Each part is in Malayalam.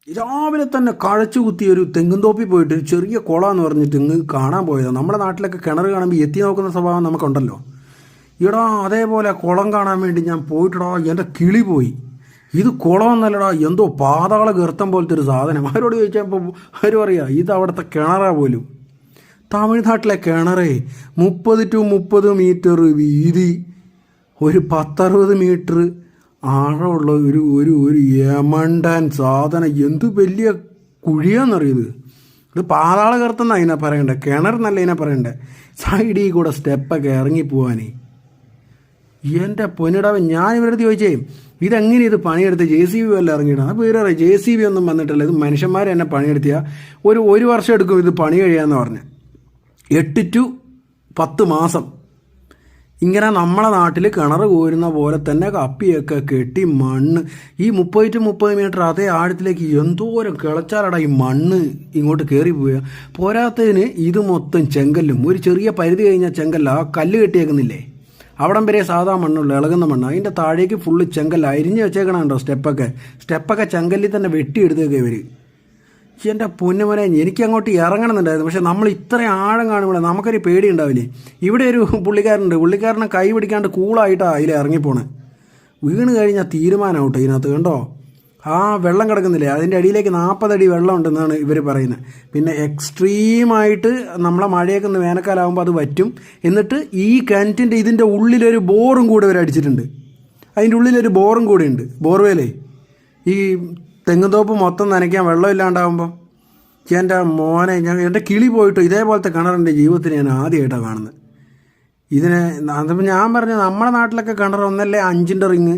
രാവിലെ തന്നെ കഴച്ചു കുത്തിയ ഒരു തെങ്ങുംതോപ്പിൽ പോയിട്ട് ചെറിയ കുളം എന്ന് പറഞ്ഞിട്ട് ഇങ്ങ് കാണാൻ പോയതാണ്. നമ്മുടെ നാട്ടിലൊക്കെ കിണർ കാണുമ്പോൾ എത്തി നോക്കുന്ന സ്വഭാവം നമുക്കുണ്ടല്ലോ. ഇടാ അതേപോലെ കുളം കാണാൻ വേണ്ടി ഞാൻ പോയിട്ടടാ, എൻ്റെ കിളി പോയി. ഇത് കുളം എന്നല്ലടാ, എന്തോ പാതാള ഗർത്തം പോലത്തെ ഒരു സാധനം. അവരോട് ചോദിച്ചപ്പോൾ അവർ പറയാ ഇത് അവിടുത്തെ കിണറാ പോലും. തമിഴ്നാട്ടിലെ കിണറേ 30 to 30 മീറ്റർ വീതി, ഒരു 10-60 മീറ്റർ ആഴമുള്ള ഒരു ഒരു ഒരു യമണ്ടാൻ സാധനം. എന്ത് വലിയ കുഴിയാന്നറിയത്. ഇത് പാതാള കറുത്തെന്ന് അതിനെ പറയണ്ടേ, കിണർന്നല്ല ഇതിനെ പറയണ്ടേ. സൈഡിൽ കൂടെ സ്റ്റെപ്പൊക്കെ ഇറങ്ങിപ്പോവാനേ. എൻ്റെ പൊന്നിടാവൻ, ഞാൻ ഇവരുടെ ചോദിച്ചേ ഇതെങ്ങനെ ഇത് പണിയെടുത്ത് JCB വല്ല ഇറങ്ങിയിട്ടാണ്. അപ്പോൾ ഇവരെ JCB ഒന്നും വന്നിട്ടില്ല, ഇത് മനുഷ്യന്മാർ തന്നെ പണിയെടുത്തിയാൽ ഒരു വർഷം എടുക്കും ഇത് പണി കഴിയാമെന്ന് പറഞ്ഞ്. 8 to 10 മാസം ഇങ്ങനെ നമ്മളെ നാട്ടിൽ കിണർ കോരുന്ന പോലെ തന്നെ കപ്പിയൊക്കെ കെട്ടി മണ്ണ് ഈ 30 to 30 മീറ്റർ അതേ ആഴത്തിലേക്ക് എന്തോരം കിളച്ചാലടാ ഈ മണ്ണ് ഇങ്ങോട്ട് കയറി പോവുക. പോരാത്തതിന് ഇത് മൊത്തം ചെങ്കല്ലും, ഒരു ചെറിയ പരിധി കഴിഞ്ഞാൽ ചെങ്കല്ല, ആ കല്ല് കെട്ടിയേക്കുന്നില്ലേ അവിടം വരെ സാധാ മണ്ണുള്ളൂ, ഇളകുന്ന മണ്ണ്. അതിൻ്റെ താഴേക്ക് ഫുള്ള് ചെങ്കല്ല അരിഞ്ഞ് വെച്ചേക്കണുണ്ടോ. സ്റ്റെപ്പൊക്കെ ചെങ്കല്ലിൽ തന്നെ വെട്ടിയെടുത്തേക്കെ ഇവർ. എൻ്റെ പൊന്നുമനെ, എനിക്ക് അങ്ങോട്ട് ഇറങ്ങണമെന്നുണ്ടായിരുന്നു. പക്ഷെ നമ്മൾ ഇത്രയും ആഴം കാണുമ്പോൾ നമുക്കൊരു പേടി ഉണ്ടാവില്ലേ. ഇവിടെ ഒരു പുള്ളിക്കാരനെ കൈ പിടിക്കാണ്ട് കൂളായിട്ടാണ് അതിൽ ഇറങ്ങിപ്പോണേ. വീണ് കഴിഞ്ഞാൽ തീരുമാനമാവട്ടെ ഇതിനകത്ത്. കണ്ടോ ആ വെള്ളം കിടക്കുന്നില്ലേ, അതിൻ്റെ അടിയിലേക്ക് 40 അടി വെള്ളം ഉണ്ടെന്നാണ് ഇവർ പറയുന്നത്. പിന്നെ എക്സ്ട്രീമായിട്ട് നമ്മളെ മഴയൊക്കെ ഒന്ന് വേനൽക്കാലാകുമ്പോൾ അത് വറ്റും. എന്നിട്ട് ഈ കിണറ്റിൻ്റെ ഇതിൻ്റെ ഉള്ളിലൊരു ബോറും കൂടെ ഇവർ അടിച്ചിട്ടുണ്ട്. അതിൻ്റെ ഉള്ളിലൊരു ബോറും കൂടെ ഉണ്ട്, ബോർവേലേ. ഈ തെങ്ങുംതോപ്പ് മൊത്തം നനയ്ക്കാൻ വെള്ളം ഇല്ലാണ്ടാകുമ്പോൾ എൻ്റെ മോനെ, എൻ്റെ കിളി പോയിട്ട് ഇതേപോലത്തെ കിണറിൻ്റെ ജീവിതത്തിൽ ഞാൻ ആദ്യമായിട്ടാണ് കാണുന്നത്. അതിപ്പോൾ ഞാൻ പറഞ്ഞു നമ്മുടെ നാട്ടിലൊക്കെ കിണർ ഒന്നല്ലേ 5ൻ്റെ റിങ്,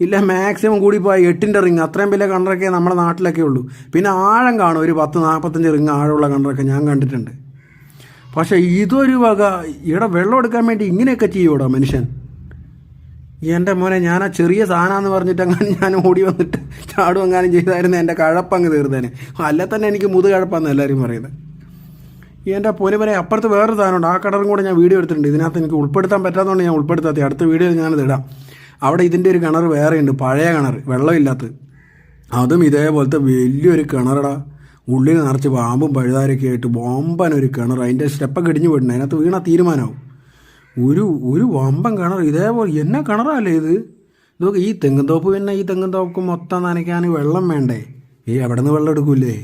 ഇല്ല മാക്സിമം കൂടി പോയാൽ 8ൻ്റെ റിങ്, അത്രയും വലിയ കിണറൊക്കെ നമ്മുടെ നാട്ടിലൊക്കെ ഉള്ളൂ. പിന്നെ ആഴം കാണും, ഒരു 10-45 റിങ് ആഴമുള്ള കിണറൊക്കെ ഞാൻ കണ്ടിട്ടുണ്ട്. പക്ഷേ ഇതൊരു വക ഇവിടെ വെള്ളം എടുക്കാൻ വേണ്ടി ഇങ്ങനെയൊക്കെ ചെയ്യൂടാ മനുഷ്യൻ. എൻ്റെ മോനെ, ഞാൻ ആ ചെറിയ സാധനമെന്ന് പറഞ്ഞിട്ട് ഞാൻ ഓടി വന്നിട്ട് ചാടുവെങ്ങാനും ചെയ്തായിരുന്നു എൻ്റെ കഴപ്പങ്ങ് തീർന്നേനെ. അല്ല തന്നെ എനിക്ക് മുതുകഴപ്പാന്ന് എല്ലാവരും പറയുന്നത്. എൻ്റെ പൊന്നുമനെ, അപ്പുറത്ത് വേറൊരു സാധനമുണ്ട്, ആ കിണറും കൂടെ ഞാൻ വീഡിയോ എടുത്തിട്ടുണ്ട്. ഇതിനകത്ത് എനിക്ക് ഉൾപ്പെടുത്താൻ പറ്റാത്തതുകൊണ്ട് ഞാൻ ഉൾപ്പെടുത്താത്ത. അടുത്ത വീഡിയോയിൽ ഞാനത് ഇടാം. അവിടെ ഇതിൻ്റെ ഒരു കിണർ വേറെയുണ്ട്, പഴയ കിണർ, വെള്ളമില്ലാത്തത്. അതും ഇതേപോലത്തെ വലിയൊരു കിണറടാ, ഉള്ളിൽ നിറച്ച് പാമ്പും പഴുതാരൊക്കെ ആയിട്ട് വമ്പനൊരു കിണർ. അതിൻ്റെ സ്റ്റെപ്പൊക്കെ ഇടിഞ്ഞു പോയിട്ടുണ്ട്, അതിനകത്ത് വീണാൽ തീരുമാനമാവും. ഒരു വമ്പൻ കിണർ ഇതേപോലെ. എന്നാ കിണറല്ലേ ഇത്. ഇതൊക്കെ ഈ തെങ്ങുംതോപ്പ്, പിന്നെ ഈ തെങ്ങുംതോപ്പ് മൊത്തം നനയ്ക്കാൻ വെള്ളം വേണ്ടേ? എവിടെ നിന്ന് വെള്ളം എടുക്കൂലേ?